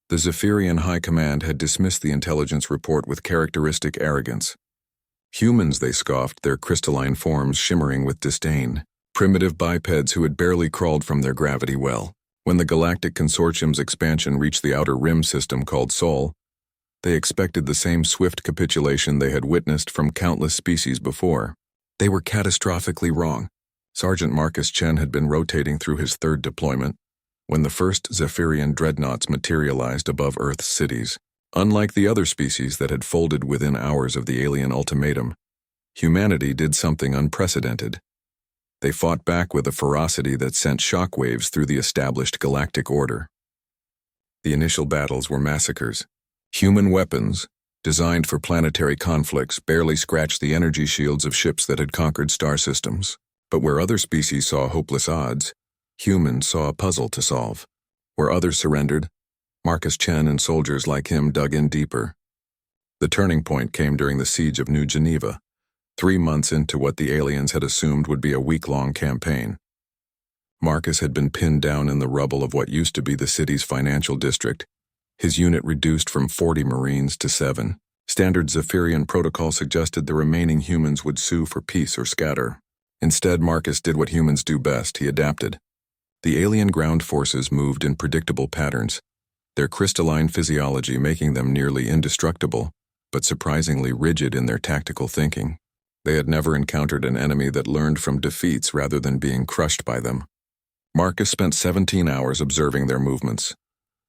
The Zephyrian High Command had dismissed the intelligence report with characteristic arrogance. Humans, they scoffed, their crystalline forms shimmering with disdain. Primitive bipeds who had barely crawled from their gravity well. When the Galactic Consortium's expansion reached the outer rim system called Sol, they expected the same swift capitulation they had witnessed from countless species before. They were catastrophically wrong. Sergeant Marcus Chen had been rotating through his third deployment when the first Zephyrian dreadnoughts materialized above Earth's cities. Unlike the other species that had folded within hours of the alien ultimatum, humanity did something unprecedented. They fought back with a ferocity that sent shockwaves through the established galactic order. The initial battles were massacres. Human weapons, designed for planetary conflicts, barely scratched the energy shields of ships that had conquered star systems. But where other species saw hopeless odds, humans saw a puzzle to solve. Where others surrendered, Marcus Chen and soldiers like him dug in deeper. The turning point came during the siege of New Geneva, 3 months into what the aliens had assumed would be a week-long campaign. Marcus had been pinned down in the rubble of what used to be the city's financial district, his unit reduced from 40 Marines to 7. Standard Zephyrian protocol suggested the remaining humans would sue for peace or scatter. Instead, Marcus did what humans do best. He adapted. The alien ground forces moved in predictable patterns, their crystalline physiology making them nearly indestructible, but surprisingly rigid in their tactical thinking. They had never encountered an enemy that learned from defeats rather than being crushed by them. Marcus spent 17 hours observing their movements,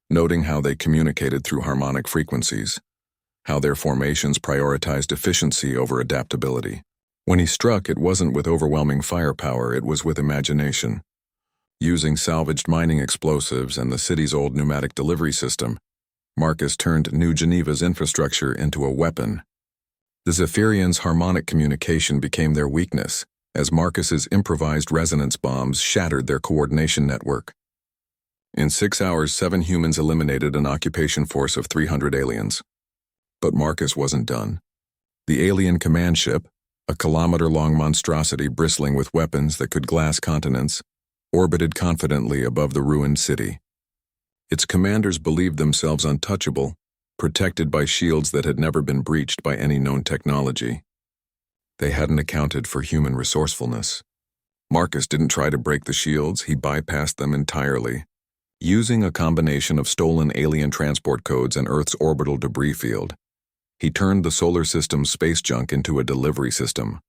noting how they communicated through harmonic frequencies, how their formations prioritized efficiency over adaptability. When he struck, it wasn't with overwhelming firepower, it was with imagination. Using salvaged mining explosives and the city's old pneumatic delivery system, Marcus turned New Geneva's infrastructure into a weapon. The Zephyrians' harmonic communication became their weakness, as Marcus's improvised resonance bombs shattered their coordination network. In 6 hours, 7 humans eliminated an occupation force of 300 aliens. But Marcus wasn't done. The alien command ship, a kilometer-long monstrosity bristling with weapons that could glass continents, orbited confidently above the ruined city. Its commanders believed themselves untouchable, protected by shields that had never been breached by any known technology. They hadn't accounted for human resourcefulness. Marcus didn't try to break the shields, he bypassed them entirely. Using a combination of stolen alien transport codes and Earth's orbital debris field, he turned the solar system's space junk into a delivery system.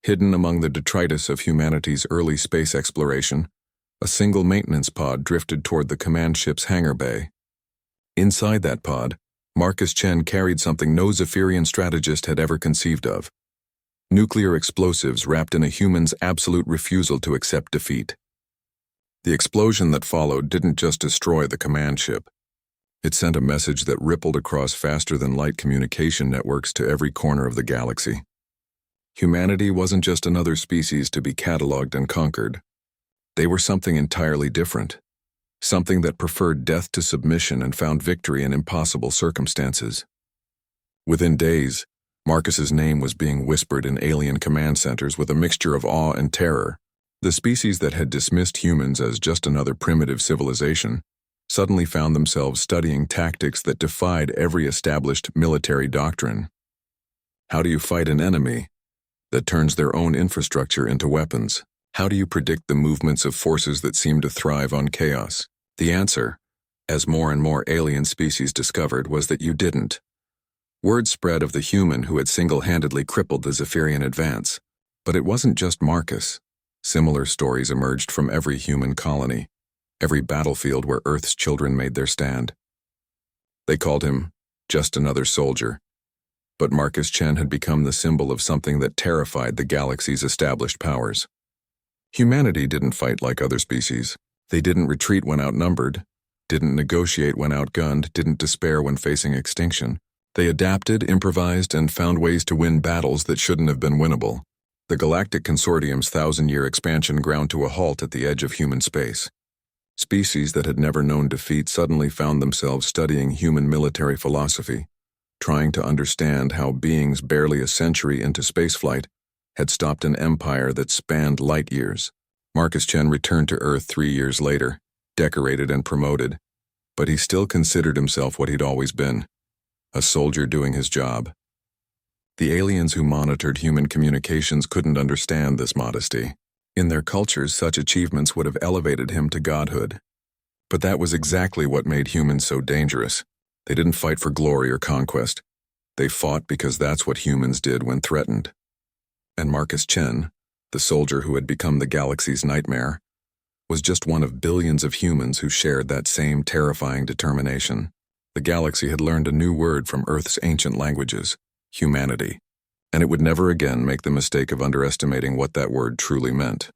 Hidden among the detritus of humanity's early space exploration, a single maintenance pod drifted toward the command ship's hangar bay. Inside that pod, Marcus Chen carried something no Zephyrian strategist had ever conceived of: nuclear explosives wrapped in a human's absolute refusal to accept defeat. The explosion that followed didn't just destroy the command ship. It sent a message that rippled across faster-than-light communication networks to every corner of the galaxy. Humanity wasn't just another species to be catalogued and conquered. They were something entirely different, something that preferred death to submission and found victory in impossible circumstances. Within days, Marcus's name was being whispered in alien command centers with a mixture of awe and terror. The species that had dismissed humans as just another primitive civilization suddenly found themselves studying tactics that defied every established military doctrine. How do you fight an enemy that turns their own infrastructure into weapons? How do you predict the movements of forces that seem to thrive on chaos? The answer, as more and more alien species discovered, was that you didn't. Word spread of the human who had single-handedly crippled the Zephyrian advance. But it wasn't just Marcus. Similar stories emerged from every human colony, every battlefield where Earth's children made their stand. They called him just another soldier, but Marcus Chen had become the symbol of something that terrified the galaxy's established powers. Humanity didn't fight like other species. They didn't retreat when outnumbered, didn't negotiate when outgunned, didn't despair when facing extinction. They adapted, improvised, and found ways to win battles that shouldn't have been winnable. The Galactic Consortium's 1,000-year expansion ground to a halt at the edge of human space. Species that had never known defeat suddenly found themselves studying human military philosophy, trying to understand how beings barely a century into spaceflight had stopped an empire that spanned light years. Marcus Chen returned to Earth 3 years later, decorated and promoted, but he still considered himself what he'd always been, a soldier doing his job. The aliens who monitored human communications couldn't understand this modesty. In their cultures, such achievements would have elevated him to godhood. But that was exactly what made humans so dangerous. They didn't fight for glory or conquest. They fought because that's what humans did when threatened. And Marcus Chen, the soldier who had become the galaxy's nightmare, was just one of billions of humans who shared that same terrifying determination. The galaxy had learned a new word from Earth's ancient languages, humanity, and it would never again make the mistake of underestimating what that word truly meant.